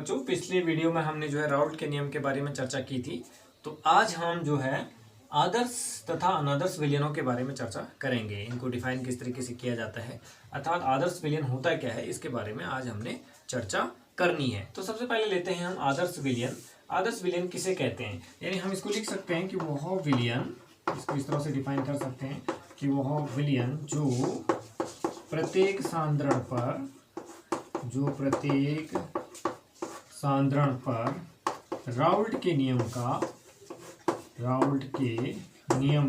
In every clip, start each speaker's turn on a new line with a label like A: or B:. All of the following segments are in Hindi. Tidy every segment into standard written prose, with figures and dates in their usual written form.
A: बच्चों, पिछले वीडियो में हमने जो है राउल्ट के नियम के बारे में चर्चा की थी। तो आज हम जो है आदर्श तथा अनादर्श विलयनों के बारे में चर्चा करेंगे। इनको डिफाइन किस तरीके से किया जाता है, अर्थात आदर्श विलयन होता क्या है, इसके बारे में आज हमने चर्चा करनी है। तो सबसे पहले लेते हैं हम आदर्श विलयन। आदर्श विलयन किसे कहते हैं, यानी हम इसको लिख सकते हैं कि वह विलयन, इसको इस तरह से डिफाइन कर सकते हैं कि वह विलयन जो प्रत्येक सांद्रण पर राउल्ट के नियम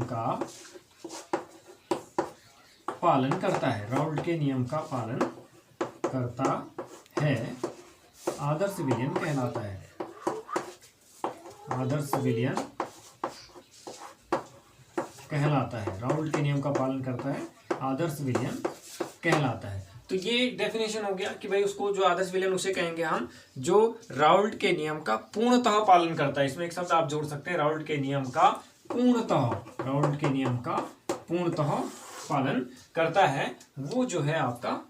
A: का पालन करता है, राउल्ट के नियम का पालन करता है, आदर्श विलयन कहलाता है। आदर्श विलयन कहलाता है, राउल्ट के नियम का पालन करता है, आदर्श विलयन कहलाता है। तो ये डेफिनेशन हो गया कि भाई उसको जो आदर्श विलयन उसे कहेंगे हम जो राउल्ट के नियम का पूर्णतः पालन करता है। इसमें एक शब्द आप जोड़ सकते हैं, राउल्ट के नियम का पूर्णतः पालन करता है, वो जो है आपका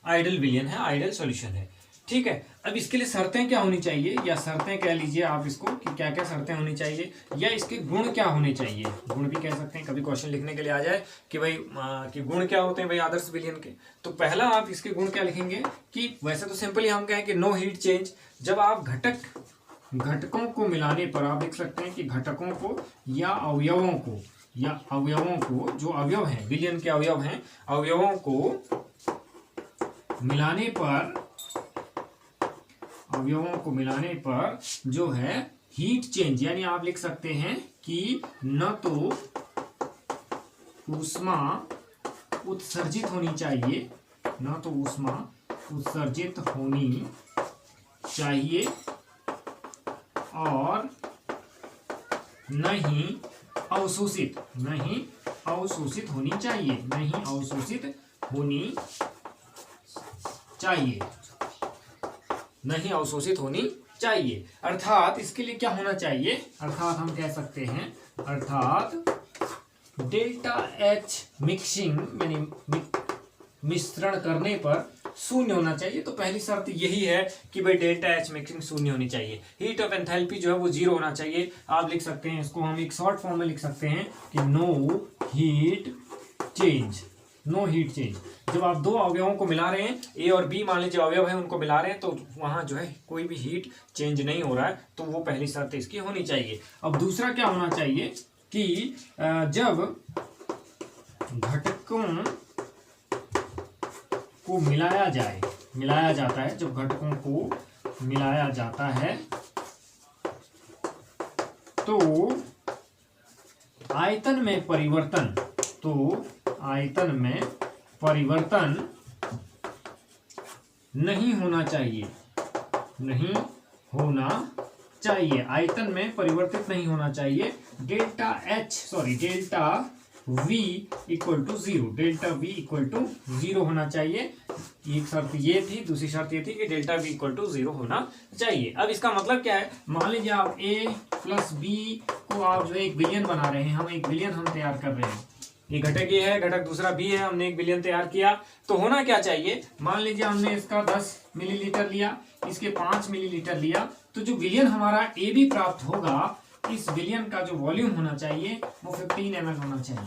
A: आइडियल विलयन है, आइडियल सॉल्यूशन है। ठीक है, अब इसके लिए शर्तें क्या होनी चाहिए, या शर्तें कह लीजिए आप इसको कि क्या क्या शर्तें होनी चाहिए, या इसके गुण क्या होने चाहिए, गुण भी कह सकते हैं। कभी क्वेश्चन लिखने के लिए आ जाए कि भाई कि गुण क्या होते हैं भाई आदर्श विलयन के, तो पहला आप इसके गुण क्या लिखेंगे कि वैसे तो सिंपली हम कहें कि नो हीट चेंज। जब आप घटकों को मिलाने पर आप लिख सकते हैं कि घटकों को या अवयवों को जो अवयव हैं, विलयन के अवयव हैं, अवयवों को मिलाने पर जो है हीट चेंज, यानी आप लिख सकते हैं कि न तो ऊष्मा उत्सर्जित होनी चाहिए, और न ही अवशोषित होनी चाहिए। अर्थात इसके लिए क्या होना चाहिए, अर्थात हम कह सकते हैं, अर्थात डेल्टा एच मिक्सिंग यानी मिश्रण करने पर शून्य होना चाहिए। तो पहली शर्त यही है कि भाई डेल्टा एच मिक्सिंग शून्य होनी चाहिए। हीट ऑफ एंथैल्पी जो है वो 0 होना चाहिए। आप लिख सकते हैं, इसको हम एक शॉर्ट फॉर्म में लिख सकते हैं कि नो हीट चेंज। जब आप दो अवयवों को मिला रहे हैं, ए और बी मान लीजिए अवयव है, उनको मिला रहे हैं, तो वहां जो है कोई भी हीट चेंज नहीं हो रहा है, तो वो पहली शर्त इसकी होनी चाहिए। अब दूसरा क्या होना चाहिए कि जब घटकों को मिलाया जाता है, जब घटकों को मिलाया जाता है तो आयतन में परिवर्तन नहीं होना चाहिए, आयतन में परिवर्तित नहीं होना चाहिए। डेल्टा V इक्वल टू 0 होना चाहिए। एक शर्त ये थी, दूसरी शर्त ये थी कि डेल्टा V इक्वल टू 0 होना चाहिए। अब इसका मतलब क्या है, मान लीजिए आप A प्लस B को आप जो एक विलयन बना रहे हैं, हम तैयार कर रहे हैं, ये घटक ये है, घटक दूसरा B है, हमने एक विलयन तैयार किया। तो होना क्या चाहिए, मान लीजिए हमने इसका 10 मिलीलीटर लिया, इसके 5 मिलीलीटर लिया, तो जो विलयन हमारा AB प्राप्त होगा, इस विलयन का जो वॉल्यूम होना चाहिए वो 15 ml होना चाहिए।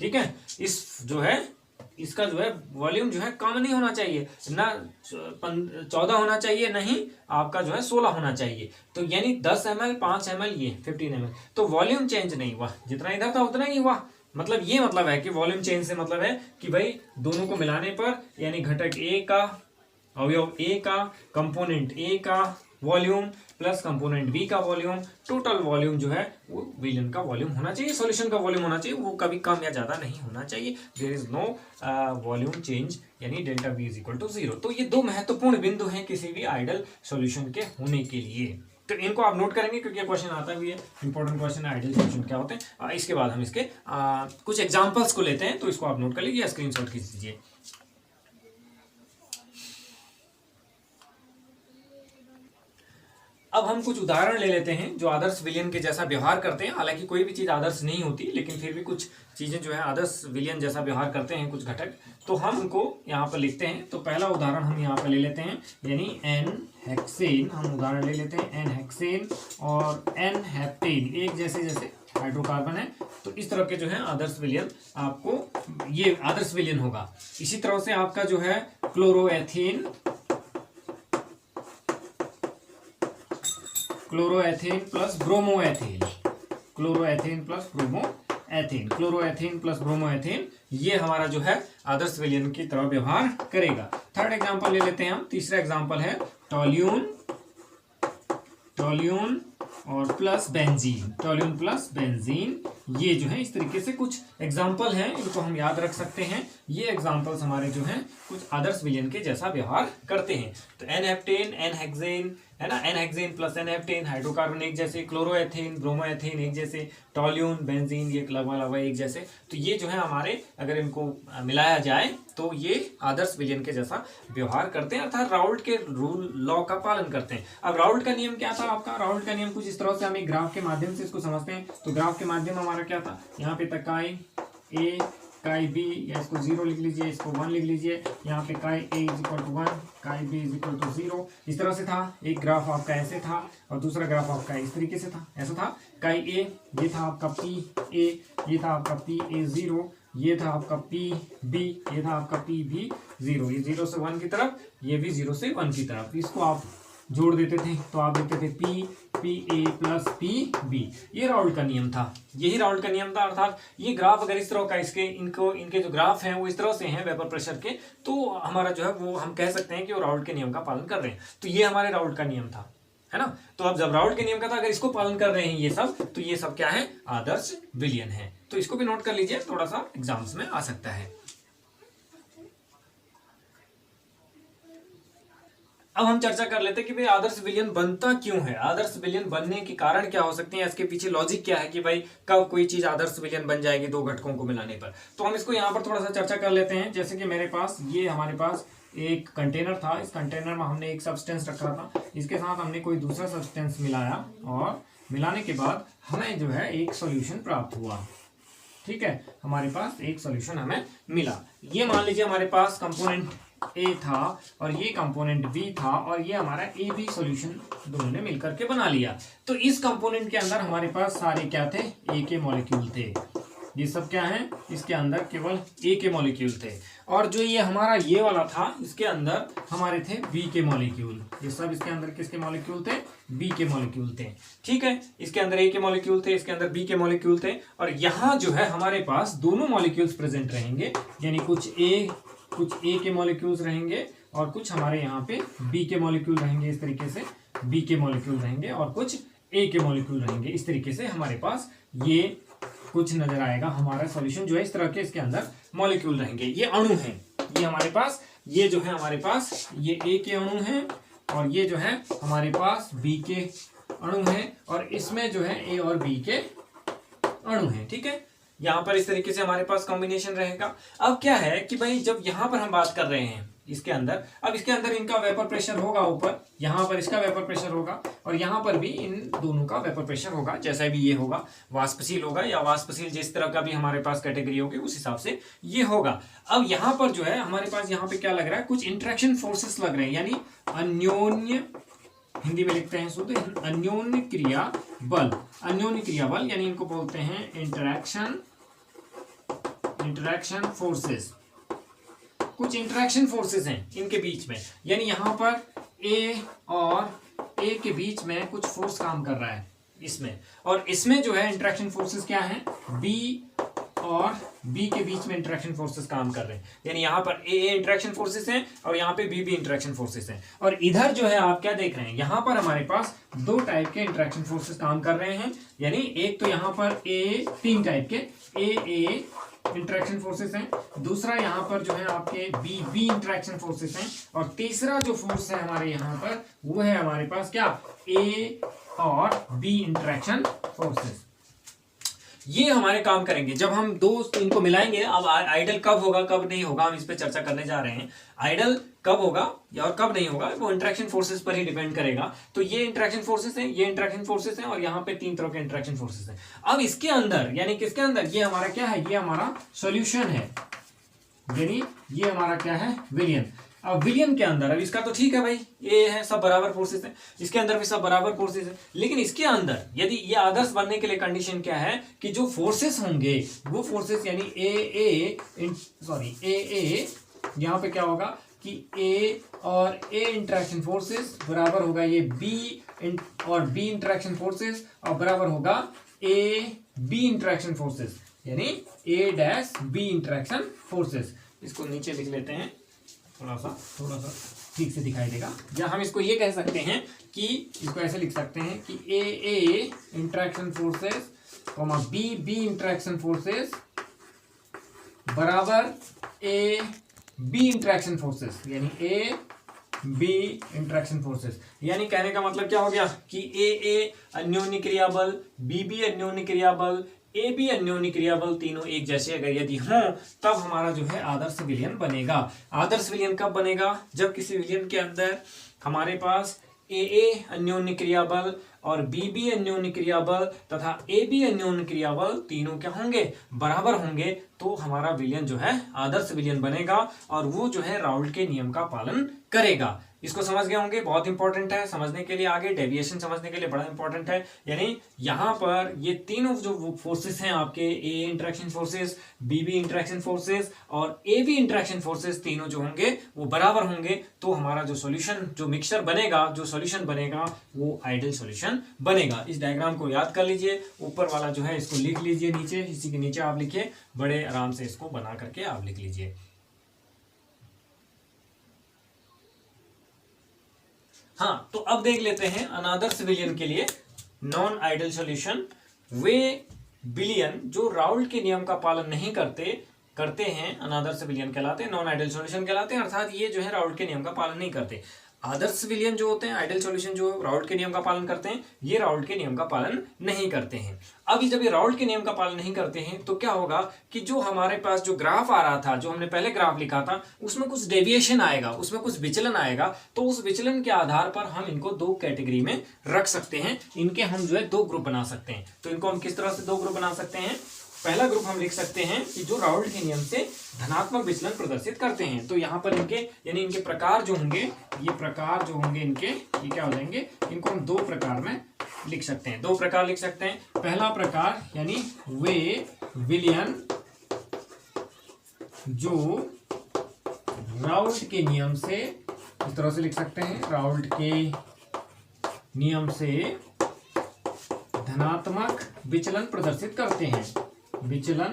A: ठीक है, इसका जो है वॉल्यूम जो है कम नहीं होना चाहिए, ना 14 होना चाहिए, नहीं आपका जो है 16 होना चाहिए। तो यानी 10 ml 5 ml ये 15 ml, तो वॉल्यूम चेंज नहीं हुआ, जितना इधर था उतना ही हुआ। मतलब ये मतलब है कि वॉल्यूम चेंज से मतलब है कि भाई दोनों को मिलाने पर, यानी घटक ए का, अवयव ए का, कंपोनेंट ए का वॉल्यूम प्लस कंपोनेंट बी का वॉल्यूम, टोटल वॉल्यूम जो है वो विलयन का वॉल्यूम होना चाहिए, सॉल्यूशन का वॉल्यूम होना चाहिए, वो कभी कम या ज्यादा नहीं होना चाहिए। There is no volume change, यानी delta V is equal to 0। तो ये दो महत्वपूर्ण बिंदु हैं किसी भी आइडियल सॉल्यूशन के होने के लिए। तो इनको आप नोट करेंगे क्योंकि क्वेश्चन आता भी है, इंपॉर्टेंट क्वेश्चन है, आइडियल सॉल्यूशन क्या होते हैं। इसके बाद हम इसके कुछ एग्जाम्पल्स को लेते हैं, तो इसको आप नोट कर लीजिए, स्क्रीनशॉट खींच लीजिए। अब हम कुछ उदाहरण ले लेते हैं जो आदर्श विलयन के जैसा व्यवहार करते हैं। हालांकि कोई भी चीज आदर्श नहीं होती, लेकिन फिर भी कुछ चीजें जो है आदर्श विलयन जैसा व्यवहार करते हैं, कुछ घटक, तो हम उनको यहाँ पर लिखते हैं। तो पहला उदाहरण हम यहाँ पर ले लेते हैं, यानी एन हेक्सेन। हम उदाहरण ले लेते हैं एन हेक्सेन और एन हेप्टेन, एक जैसे जैसे हाइड्रोकार्बन है। तो इस तरह के जो है आदर्श विलयन, आपको ये आदर्श विलयन होगा। इसी तरह से आपका जो है chloroethane, chloroethane plus bromoethane, chloroethane plus bromoethane, chloroethane plus bromoethane, ये हमारा जो है आदर्श विलयन की तरह व्यवहार करेगा। थर्ड एग्जांपल ले लेते हैं हम। तीसरा एग्जांपल है टोल्यून, टोल्यून और plus benzene, toluene plus benzene. ये जो है इस तरीके से कुछ एग्जाम्पल हैं, इनको हम याद रख सकते हैं। ये एग्जाम्पल्स हमारे जो हैं कुछ आदर्श विलयन के जैसा व्यवहार करते हैं। तो एन हेप्टेन, एन हेक्सेन है ना, N hexane plus N heptane, hydrocarbon एक जैसे, क्लोरोएथेन, ब्रोमोएथेन एक जैसे, टोल्यून, बेंजीन ये लगभग एक जैसे। तो ये जो है हमारे, अगर इनको मिलाया जाए तो ये आदर्श विलयन के जैसा व्यवहार करते हैं, अर्थात राउल्ट के रूल लॉ का पालन करते हैं। अब राउल्ट का नियम क्या था आपका? राउल्ट का नियम कुछ इस तरह से, हम एक ग्राफ के माध्यम से इसको समझते हैं। तो ग्राफ के माध्यम हमारा क्या था, यहाँ पे तक काई ए काई बी, या इसको 0 लिख लीजिए, इसको 1 लिख लीजिए। यहाँ पे काई ए इज इक्वल टू 1, काई बी इज इक्वल टू 0। इस तरह से था। एक ग्राफ आपका ऐसे था और दूसरा ग्राफ आपका इस तरीके से था, ऐसा था। काई ए ये था आपका पी ए, ये था आपका पी ए 0, ये था आपका पी बी, ये था आपका पी बी 0। ये 0 से 1 की तरफ, ये भी 0 से 1 की तरफ। इसको आप जोड़ देते थे तो आप देखते थे P A plus P B. ये राउल्ट का नियम था, यही राउल्ट का नियम था। अर्थात ये ग्राफ अगर इस तरह का, इनके जो ग्राफ हैं वो इस तरह से हैं वेपर प्रेशर के, तो हमारा जो है वो हम कह सकते हैं कि वो राउल्ट के नियम का पालन कर रहे हैं। तो ये हमारे राउल्ट का नियम था, है ना। तो अब जब राउल्ट के नियम का था, अगर इसको पालन कर रहे हैं ये सब, तो ये सब क्या है? आदर्श विलयन है। तो इसको भी नोट कर लीजिए, थोड़ा सा एग्जाम्स में आ सकता है। अब हम चर्चा कर लेते हैं कि भाई आदर्श विलयन बनता क्यों है, आदर्श विलयन बनने के कारण क्या हो सकते हैं, इसके पीछे लॉजिक क्या है कि भाई कब कोई चीज आदर्श विलयन बन जाएगी दो घटकों को मिलाने पर। तो हम इसको यहाँ पर थोड़ा सा चर्चा कर लेते हैं। जैसे कि मेरे पास ये, हमारे पास एक कंटेनर था, इस कंटेनर में हमने एक सब्सटेंस रखा था, इसके साथ हमने कोई दूसरा सब्सटेंस मिलाया और मिलाने के बाद हमें जो है एक सोल्यूशन प्राप्त हुआ। ठीक है, हमारे पास एक सोल्यूशन हमें मिला। ये मान लीजिए हमारे पास कंपोनेंट ए था और ये कंपोनेंट बी था और ये हमारा ए बी सोल्यूशन दोनों ने मिलकर के बना लिया। तो इस कंपोनेंट के अंदर हमारे पास सारे क्या थे? ए के मॉलिक्यूल थे। ये सब क्या है? इसके अंदर केवल ए के मॉलिक्यूल थे। और जो ये हमारा ये वाला था, इसके अंदर हमारे थे बी के मॉलिक्यूल। ये सब इसके अंदर किसके मॉलिक्यूल थे? बी के मॉलिक्यूल थे। ठीक है, इसके अंदर ए के मॉलिक्यूल थे, इसके अंदर बी के मॉलिक्यूल थे। और यहाँ जो है हमारे पास दोनों मॉलिक्यूल्स प्रेजेंट रहेंगे, यानी कुछ ए के मॉलिक्यूल्स रहेंगे और कुछ हमारे यहाँ पे बी के मॉलिक्यूल रहेंगे। इस तरीके से बी के मॉलिक्यूल रहेंगे और कुछ ए के मॉलिक्यूल रहेंगे। इस तरीके से हमारे पास ये कुछ नजर आएगा। हमारा सॉल्यूशन जो है इस तरह के, इसके अंदर मॉलिक्यूल रहेंगे। ये अणु हैं, ये हमारे पास, ये जो है हमारे पास ये ए के अणु हैं और ये जो है हमारे पास बी के अणु हैं और इसमें जो है ए और बी के अणु हैं। ठीक है, यहाँ पर इस तरीके से हमारे पास कॉम्बिनेशन रहेगा। अब क्या है कि भाई जब यहाँ पर हम बात कर रहे हैं इसके अंदर, अब इसके अंदर इनका वेपर प्रेशर होगा ऊपर, यहाँ पर इसका वेपर प्रेशर होगा और यहाँ पर भी इन दोनों का वेपर प्रेशर होगा। जैसा भी ये होगा, वाष्पशील होगा या वाष्पशील जिस तरह का भी हमारे पास कैटेगरी होगी उस हिसाब से ये होगा। अब यहाँ पर जो है हमारे पास यहाँ पे क्या लग रहा है? कुछ इंटरेक्शन फोर्सेस लग रहे हैं, यानी अन्योन्य, हिंदी में लिखते हैं शुद्ध, अन्योन्य क्रिया बल। अन्योन्य क्रिया बल यानी इनको बोलते हैं इंटरैक्शन फोर्सेस। कुछ इंटरैक्शन फोर्सेस हैं इनके बीच में, यानी यहाँ पर ए और ए के बीच में कुछ फोर्स काम कर रहा है इसमें, और इसमें जो है इंटरैक्शन फोर्सेस क्या है? बी और बी के बीच में इंटरैक्शन फोर्सेस काम कर रहे हैं। यानी यहाँ पर ए इंटरैक्शन फोर्सेस हैं और यहाँ पे बी इंटरैक्शन फोर्सेस हैं। और इधर जो है आप क्या देख रहे हैं? यहाँ पर हमारे पास दो टाइप के इंटरैक्शन फोर्सेस काम कर रहे हैं। यानी एक तो यहाँ पर ए, तीन टाइप के ए इंटरैक्शन फोर्सेस हैं, दूसरा यहाँ पर जो है आपके बी इंटरैक्शन फोर्सेस हैं, और तीसरा जो फोर्स है हमारे यहाँ पर वो है हमारे पास क्या? ए और बी इंटरैक्शन फोर्सेस। ये हमारे काम करेंगे जब हम दो इनको मिलाएंगे। अब आइडल कब होगा कब नहीं होगा हम इस पे चर्चा करने जा रहे हैं। आइडल कब होगा या और कब नहीं होगा वो इंटरेक्शन फोर्सेस पर ही डिपेंड करेगा। तो ये इंटरेक्शन फोर्सेस हैं, ये इंटरेक्शन फोर्सेस हैं और यहाँ पे 3 तरह के इंटरेक्शन फोर्सेस हैं। अब इसके अंदर यानी किसके अंदर, ये हमारा क्या है, ये हमारा सॉल्यूशन है, यानी ये हमारा क्या है, विलियन। अब विलियन के अंदर, अब इसका तो ठीक है भाई, ये है सब बराबर फोर्सेस है, इसके अंदर भी सब बराबर फोर्सेस है, लेकिन इसके अंदर यदि ये आदर्श बनने के लिए कंडीशन क्या है कि जो फोर्सेस होंगे वो फोर्सेस यानी ए यहाँ पे क्या होगा कि ए और ए इंटरेक्शन फोर्सेस बराबर होगा ये बी और बी इंटरेक्शन फोर्सेस और बराबर होगा ए बी इंटरेक्शन फोर्सेस, यानी ए डैश बी इंटरेक्शन फोर्सेस। इसको नीचे लिख लेते हैं, थोड़ा सा ठीक से दिखाई देगा। या हम इसको ये कह सकते हैं कि इसको ऐसे लिख सकते हैं कि A interaction forces B B interaction forces बराबर ए बी इंटरेक्शन फोर्सेस, यानी ए बी इंटरेक्शन फोर्सेस। यानी कहने का मतलब क्या हो गया कि ए अन्योन्य क्रिया बल, बी अन्योन्य क्रिया बल, ए बी अन्योन्य क्रिया बल तीनों एक जैसे अगर यदि हों तब हमारा जो है आदर्श विलयन बनेगा। आदर्श विलयन कब बनेगा, जब किसी विलयन के अंदर हमारे पास ए अन्योन्य क्रिया बल और बी अन्योन्य क्रिया बल तथा ए बी अन्योन्य क्रिया बल तीनों क्या होंगे, बराबर होंगे, तो हमारा विलयन जो है आदर्श विलयन बनेगा और वो जो है राउल्ट के नियम का पालन करेगा। इसको समझ गए होंगे, बहुत इंपॉर्टेंट है समझने के लिए, आगे डेविएशन समझने के लिए बड़ा इंपॉर्टेंट है। यानी यहाँ पर ये तीनों जो फोर्सेस हैं आपके A interaction forces, B interaction forces और ए बी इंटरेक्शन फोर्सेस तीनों जो होंगे वो बराबर होंगे, तो हमारा जो सॉल्यूशन जो मिक्सचर बनेगा, जो सॉल्यूशन बनेगा वो आइडियल सॉल्यूशन बनेगा। इस डायग्राम को याद कर लीजिए, ऊपर वाला जो है इसको लिख लीजिए नीचे, इसी के नीचे आप लिखिए, बड़े आराम से इसको बना करके आप लिख लीजिए। हाँ, तो अब देख लेते हैं अनादर्श विलयन के लिए नॉन आइडियल सॉल्यूशन। वे विलयन जो राउल्ट के नियम का पालन नहीं करते हैं अनादर्श विलयन कहलाते हैं, नॉन आइडियल सॉल्यूशन कहलाते हैं। अर्थात ये जो है राउल्ट के नियम का पालन नहीं करते। आदर्श विलयन जो होते हैं, आइडियल सॉल्यूशन जो राउल्ट के नियम का पालन करते हैं, ये राउल्ट के नियम का पालन नहीं करते हैं। अब जब ये राउल्ट के नियम का पालन नहीं करते हैं तो क्या होगा कि जो हमारे पास जो ग्राफ आ रहा था, जो हमने पहले ग्राफ लिखा था, उसमें कुछ डेविएशन आएगा, उसमें कुछ विचलन आएगा। तो उस विचलन के आधार पर हम इनको 2 कैटेगरी में रख सकते हैं, इनके हम जो है 2 ग्रुप बना सकते हैं। तो इनको हम किस तरह से 2 ग्रुप बना सकते हैं, पहला ग्रुप हम लिख सकते हैं कि जो राउल्ट के नियम से धनात्मक विचलन प्रदर्शित करते हैं। तो यहाँ पर इनके यानी इनके प्रकार जो होंगे, ये प्रकार जो होंगे इनके, ये क्या हो जाएंगे, इनको हम 2 प्रकार में लिख सकते हैं, 2 प्रकार लिख सकते हैं। पहला प्रकार यानी वे विलयन जो राउल्ट के नियम से, इस तरह से लिख सकते हैं, राउल्ट के नियम से धनात्मक विचलन प्रदर्शित करते हैं, विचलन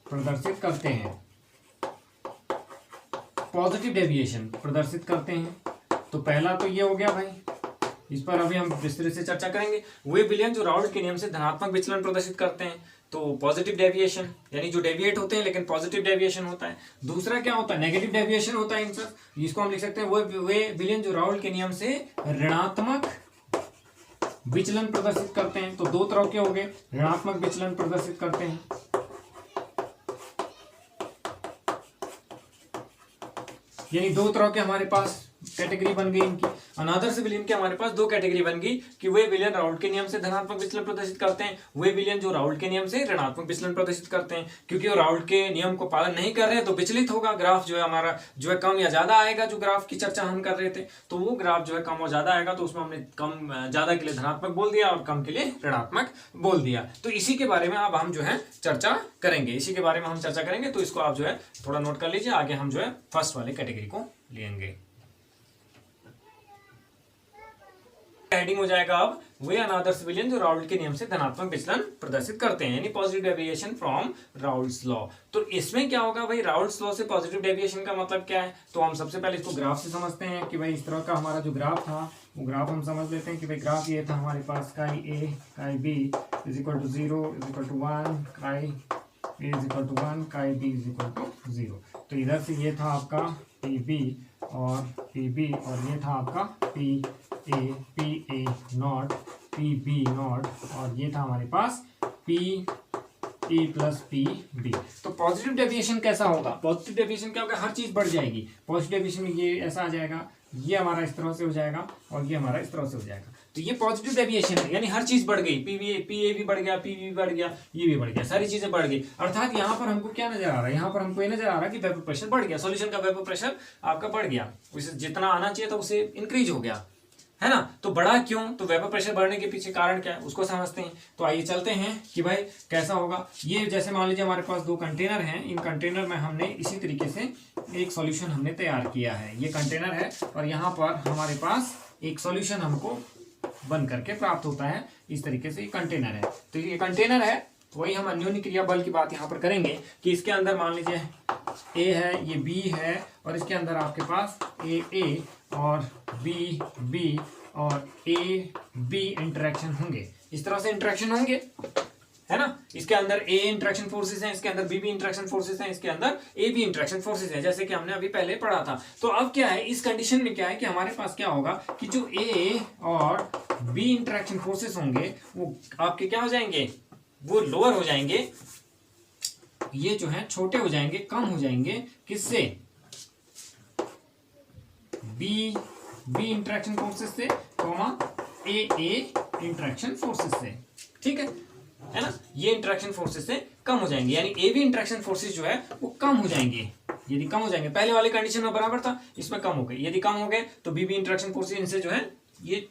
A: प्रदर्शित करते हैं, पॉजिटिव डेविएशन प्रदर्शित करते हैं। तो पहला तो ये हो गया भाई, इस पर अभी हम विस्तृत से चर्चा करेंगे। वे विलयन जो राउल्ट के नियम से धनात्मक विचलन प्रदर्शित करते हैं, तो पॉजिटिव डेविएशन यानी जो डेविएट होते हैं लेकिन पॉजिटिव डेविएशन होता है। दूसरा क्या होता है, नेगेटिव डेविएशन होता है इनसे, जिसको हम लिख सकते हैं वे विलयन जो राउल्ट के नियम से ऋणात्मक विचलन प्रदर्शित करते हैं। तो 2 तरह के हो गए, ऋणात्मक विचलन प्रदर्शित करते हैं, यानी 2 तरह के हमारे पास कैटेगरी बन गई इनकी। अनादर्श विलयन के हमारे पास 2 कैटेगरी बन गई कि वे विलयन राउल्ट के नियम से धनात्मक विचलन प्रदर्शित करते हैं, वे विलयन जो राउल्ट के नियम से ऋणात्मक विचलन प्रदर्शित करते हैं। क्योंकि वो राउल्ट के नियम को पालन नहीं कर रहे हैं तो विचलित होगा ग्राफ, जो है हमारा जो है कम या ज्यादा आएगा। जो ग्राफ की चर्चा हम कर रहे थे तो वो ग्राफ जो है कम और ज्यादा आएगा, तो उसमें हमने कम ज्यादा के लिए धनात्मक बोल दिया और कम के लिए ऋणात्मक बोल दिया। तो इसी के बारे में अब हम जो है चर्चा करेंगे, इसी के बारे में हम चर्चा करेंगे। तो इसको आप जो है थोड़ा नोट कर लीजिए, आगे हम जो है फर्स्ट वाले कैटेगरी को लेंगे। हेडिंग हो जाएगा अब वे अनादर्श विलयन जो राउल्ट के नियम से धनात्मक विचलन प्रदर्शित करते हैं, यानी positive deviation from Raoult's law. तो इसमें क्या होगा भाई, राउल्ट्स लॉ से पॉजिटिव डेविएशन का मतलब क्या है। तो हम सबसे पहले इसको ग्राफ से समझते हैं कि भाई इस तरह का हमारा जो ग्राफ था वो ग्राफ हम समझ लेते हैं कि भाई ग्राफ ये था हमारे पास, chi A chi B is equal to 0 is equal to 1, chi A is equal to 1, काई बी इज इक्वल टू 0। तो इधर से ये था आपका पी बी और ये था आपका P A naught, P B naught, और ये था हमारे पास P A plus P B. तो पॉजिटिव डेविएशन कैसा होगा? पॉजिटिव डेविएशन क्या होगा? हर चीज बढ़ जाएगी। पॉजिटिव डेविएशन में ये ऐसा आ जाएगा, ये हमारा इस तरह से हो जाएगा और ये हमारा इस तरह से हो जाएगा। तो ये पॉजिटिव डेविएशन है, यानी हर चीज बढ़ गई। पी ए भी बढ़ गया, पी बी भी बढ़ गया, ये भी बढ़ गया, सारी चीजें बढ़ गई। अर्थात यहाँ पर हमको क्या नजर आ रहा है? यहाँ पर हमको ये नजर आ रहा है कि वेपर प्रेशर बढ़ गया, सॉल्यूशन का वेपर प्रेशर आपका बढ़ गया, उसे जितना आना चाहिए था उसे इंक्रीज हो गया, है ना। तो बढ़ा क्यों? तो वेपर प्रेशर बढ़ने के पीछे कारण क्या है उसको समझते हैं। तो आइए चलते हैं कि भाई कैसा होगा ये। जैसे मान लीजिए हमारे पास दो कंटेनर हैं, इन कंटेनर में हमने इसी तरीके से एक सॉल्यूशन हमने तैयार किया है। ये कंटेनर है और यहाँ पर हमारे पास एक सॉल्यूशन हमको बन करके प्राप्त होता है। इस तरीके से कंटेनर है। तो ये कंटेनर है, वही हम अन्योन्य क्रिया बल की बात यहाँ पर करेंगे कि इसके अंदर मान लीजिए ए है, ये बी है और इसके अंदर आपके पास ए और बी और ए बी इंटरेक्शन होंगे। इस तरह से इंटरेक्शन होंगे, है ना। इसके अंदर ए इंटरेक्शन फोर्सेस हैं, इसके अंदर बी इंटरेक्शन फोर्सेस हैं, इसके अंदर ए बी इंटरेक्शन फोर्सेस हैं, जैसे कि हमने अभी पहले पढ़ा था। तो अब क्या है, इस कंडीशन में क्या है कि हमारे पास क्या होगा कि जो ए और बी इंटरेक्शन फोर्सेस होंगे वो आपके क्या हो जाएंगे? वो लोअर हो जाएंगे, ये जो है छोटे हो जाएंगे, कम हो जाएंगे। किससे? बी इंटरेक्शन फोर्सेस से, ए इंटरेक्शन फोर्सेस से, ठीक है ना। ये इंटरेक्शन फोर्सेस से कम हो जाएंगे, यानी ए बी इंटरेक्शन फोर्सेस जो है वो कम हो जाएंगे। यदि कम हो जाएंगे, पहले वाले कंडीशन में बराबर था, इसमें कम हो गए। यदि कम हो गए तो बी इंटरेक्शन फोर्सेस इनसे जो है ये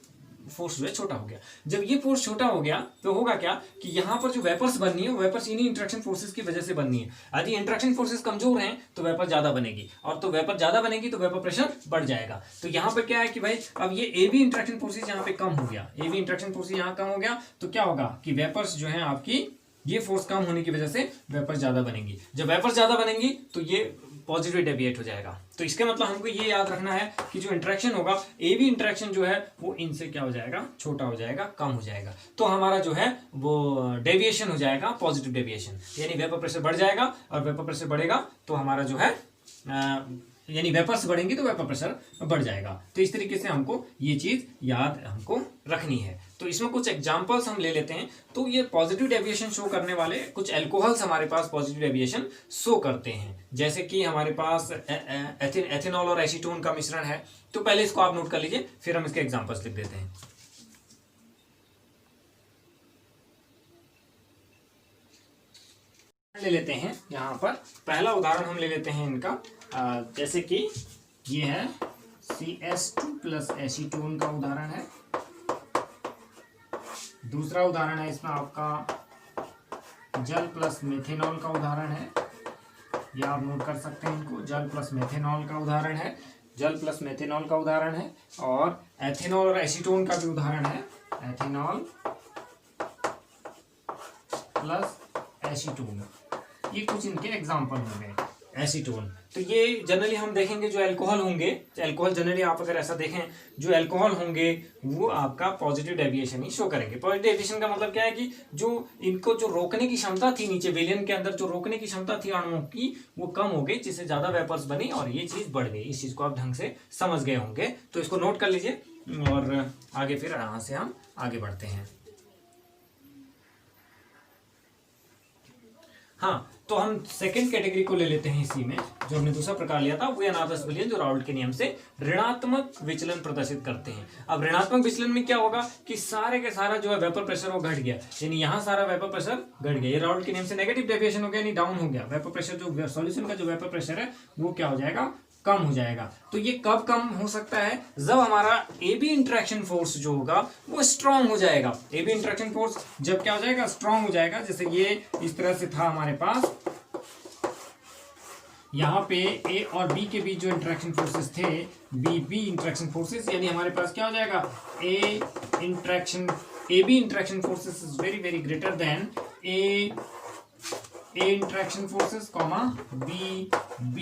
A: फोर्स जो है छोटा हो गया। जब ये फोर्स छोटा हो गया तो होगा क्या कि यहाँ पर जो वेपर्स बननी है वो वेपर्स इन्हीं इंटरेक्शन फोर्सेस की वजह से बननी है। यदि इंटरेक्शन फोर्सेस कमजोर हैं तो वेपर ज्यादा बनेगी, और तो वेपर ज्यादा बनेगी तो वेपर प्रेशर बढ़ जाएगा। तो यहाँ पर क्या है कि भाई अब ये ए बी इंटरेक्शन फोर्सेस यहाँ पे कम हो गया, ए बी इंटरेक्शन फोर्सेस यहाँ कम हो गया, तो क्या होगा कि वेपर्स जो है आपकी ये फोर्स कम होने की वजह से वेपर ज्यादा बनेंगी। जब वेपर ज्यादा बनेंगी तो ये पॉजिटिव डेविएट हो जाएगा। तो इसके मतलब हमको ये याद रखना है कि जो इंटरेक्शन होगा, ए बी इंटरेक्शन जो है वो इनसे क्या हो जाएगा? छोटा हो जाएगा, कम हो जाएगा। तो हमारा जो है वो डेविएशन हो जाएगा पॉजिटिव डेविएशन, यानी वेपर प्रेशर बढ़ जाएगा, और वेपर प्रेशर बढ़ेगा तो हमारा जो है यानी वेपर्स बढ़ेंगे तो वेपर प्रेशर बढ़ जाएगा। तो इस तरीके से हमको ये चीज याद हमको रखनी है। तो इसमें कुछ एग्जांपल्स हम ले लेते हैं। तो ये पॉजिटिव डेविएशन शो करने वाले कुछ एल्कोहल्स हमारे पास पॉजिटिव डेविएशन शो करते हैं, जैसे कि हमारे पास एथेनॉल और एसीटोन का मिश्रण है। तो पहले इसको आप नोट कर लीजिए, फिर हम इसके एग्जाम्पल्स लिख देते हैं। ले लेते हैं यहाँ पर पहला उदाहरण हम ले लेते हैं इनका, जैसे कि ये है CS2 प्लस एसीटोन का उदाहरण है। दूसरा उदाहरण है इसमें आपका जल प्लस मेथेनॉल का उदाहरण है, या आप नोट कर सकते हैं इनको, जल प्लस मेथेनॉल का उदाहरण है, जल प्लस मेथेनॉल का उदाहरण है। और एथेनॉल और एसीटोन का भी उदाहरण है, एथेनॉल प्लस एसीटोन। ये कुछ इनके एग्जाम्पल होंगे। एसीटोन, तो ये जनरली हम देखेंगे जो अल्कोहल होंगे, अल्कोहल जनरली आप अगर ऐसा देखें, जो अल्कोहल होंगे वो आपका पॉजिटिव डेविएशन ही शो करेंगे। पॉजिटिव डेविएशन का मतलब क्या है कि जो इनको जो रोकने की क्षमता थी नीचे विलयन के अंदर, जो रोकने की क्षमता थी अणुओं की, वो कम हो गई, जिससे ज्यादा वेपर्स बनी और ये चीज बढ़ गई। इस चीज को आप ढंग से समझ गए होंगे, तो इसको नोट कर लीजिए और आगे फिर यहाँ से हम आगे बढ़ते हैं। हाँ, तो हम सेकंड कैटेगरी को ले लेते हैं इसी में, जो हमने दूसरा प्रकार लिया था, वो अनादर्श विलयन, जो राउल्ट के नियम से ऋणात्मक विचलन प्रदर्शित करते हैं। अब ऋणात्मक विचलन में क्या होगा कि सारे के सारा जो है वेपर प्रेशर वो घट गया, यानी यहाँ सारा वेपर प्रेशर घट गया। ये राउल्ट के नियम से नेगेटिव डेविएशन हो गया, यानी डाउन हो गया। वेपर प्रेशर जो सॉल्यूशन का जो वेपर प्रेशर है वो क्या हो जाएगा? कम हो जाएगा। तो ये कब कम हो सकता है? जब हमारा ए बी इंटरेक्शन फोर्स जो होगा वो स्ट्रांग हो जाएगा। ए बी इंटरेक्शन फोर्स जब क्या हो जाएगा? स्ट्रांग हो जाएगा। जैसे ये इस तरह से था हमारे पास, यहाँ पे ए और बी के बीच जो इंटरेक्शन फोर्सेस थे, बी इंटरेक्शन फोर्सेस, यानी हमारे पास क्या हो जाएगा? A B interaction forces is very very greater than A interaction forces comma B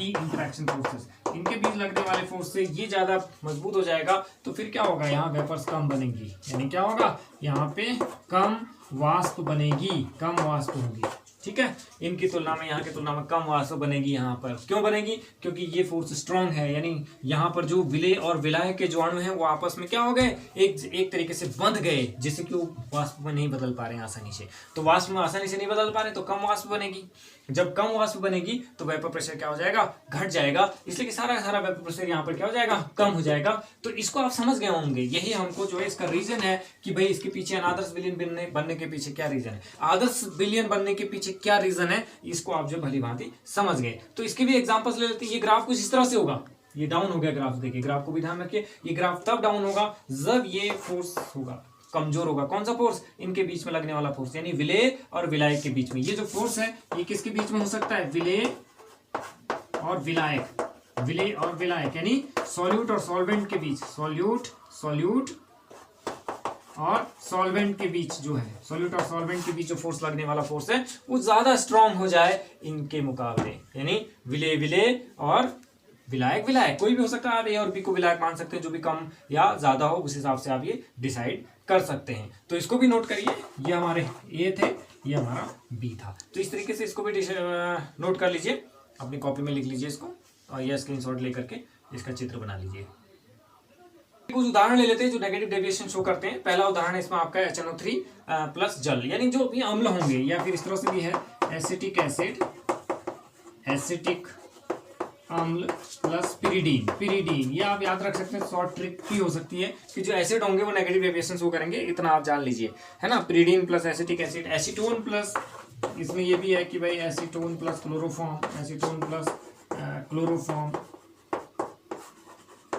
A: interaction forces. इनके बीच लगने वाले फोर्स से ये ज्यादा मजबूत हो जाएगा। तो फिर क्या होगा? यहाँ वेपर्स कम बनेंगी, यानी क्या होगा? यहाँ पे कम वाष्प बनेगी, कम वाष्प होगी। ठीक है। इनकी तुलना में यहाँ की तुलना में कम वाष्प बनेगी यहाँ पर। क्यों बनेगी? क्योंकि ये फोर्स स्ट्रांग है, यानी यहाँ पर जो विलेय और विलायक के जो अणु हैं वो आपस में क्या हो गए, एक तरीके से बंध गए, जिससे कि वो वाष्प में नहीं बदल पा रहे हैं आसानी से। तो वाष्प में आसानी से नहीं बदल पा रहे तो कम वाष्प बनेगी। जब कम वाष्प बनेगी तो वेपर प्रेशर क्या हो जाएगा, घट जाएगा, इसलिए कि सारा वेपर प्रेशर यहाँ पर क्या हो जाएगा, कम हो जाएगा। तो इसको आप समझ गए होंगे। यही हमको जो है इसका रीजन है कि भाई इसके पीछे अनादर्श विलयन बनने के पीछे क्या रीजन है, आदर्श विलयन बनने के पीछे क्या रीजन है, इसको आप जो भली भांति समझ गए। तो इसके भी एग्जांपल्स ले लेते हैं। ये ग्राफ कुछ इस तरह से होगा, ये डाउन हो गया ग्राफ, देखिए ग्राफ को भी ध्यान रखिए। ये ग्राफ तब डाउन होगा जब ये फोर्स होगा, कमजोर होगा। कौन सा फोर्स? इनके बीच में लगने वाला फोर्स, यानी विलेय और विलायक के बीच में। ये जो फोर्स है ये किसके बीच में हो सकता है, विलेय और विलायक, विलेय और विलायक यानी सॉल्यूट और सॉल्वेंट के बीच, सॉल्यूट और सॉल्वेंट के बीच जो है, सॉल्यूट और सॉल्वेंट के बीच जो फोर्स लगने वाला फोर्स है वो ज्यादा स्ट्रांग हो जाए इनके मुकाबले, यानी विलेय और विलायक कोई भी हो सकता है। आप ए और बी को विलायक मान सकते हैं, जो भी कम या ज्यादा हो उस हिसाब से आप ये डिसाइड कर सकते हैं। तो इसको भी नोट करिए, ये हमारे ए थे, ये हमारा बी था। तो इस तरीके से इसको भी नोट कर लीजिए, अपनी कॉपी में लिख लीजिए इसको, और यह स्क्रीनशॉट लेकर के इसका चित्र बना लीजिए। कुछ उदाहरण ले लेते हैं जो नेगेटिव डेविएशन शो करते हैं। पहला उदाहरण इसमें आपका HNO3 प्लस जल, यानी जो भी अम्ल होंगे, या फिर इस तरह से भी है एसिटिक एसिड, एसिटिक अम्ल प्लस पिरिडीन। ये आप याद रख सकते हैं, शॉर्ट ट्रिक भी हो सकती है कि जो एसिड होंगे वो नेगेटिव डेविएशन शो करेंगे, इतना आप जान लीजिए, है ना। Pyridine plus acetic acid, acetone plus, इसमें ये भी है कि भाई acetone plus chloroform, acetone plus chloroform,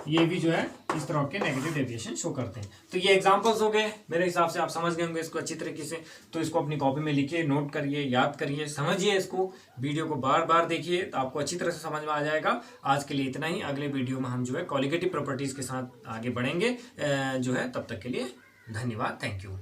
A: ये भी जो है इस तरह के नेगेटिव डेविएशन शो करते हैं। तो ये एग्जांपल्स हो गए, मेरे हिसाब से आप समझ गए होंगे इसको अच्छी तरीके से। तो इसको अपनी कॉपी में लिखिए, नोट करिए, याद करिए, समझिए इसको, वीडियो को बार बार देखिए तो आपको अच्छी तरह से समझ में आ जाएगा। आज के लिए इतना ही, अगले वीडियो में हम जो है कॉलिगेटिव प्रॉपर्टीज के साथ आगे बढ़ेंगे जो है। तब तक के लिए धन्यवाद, थैंक यू।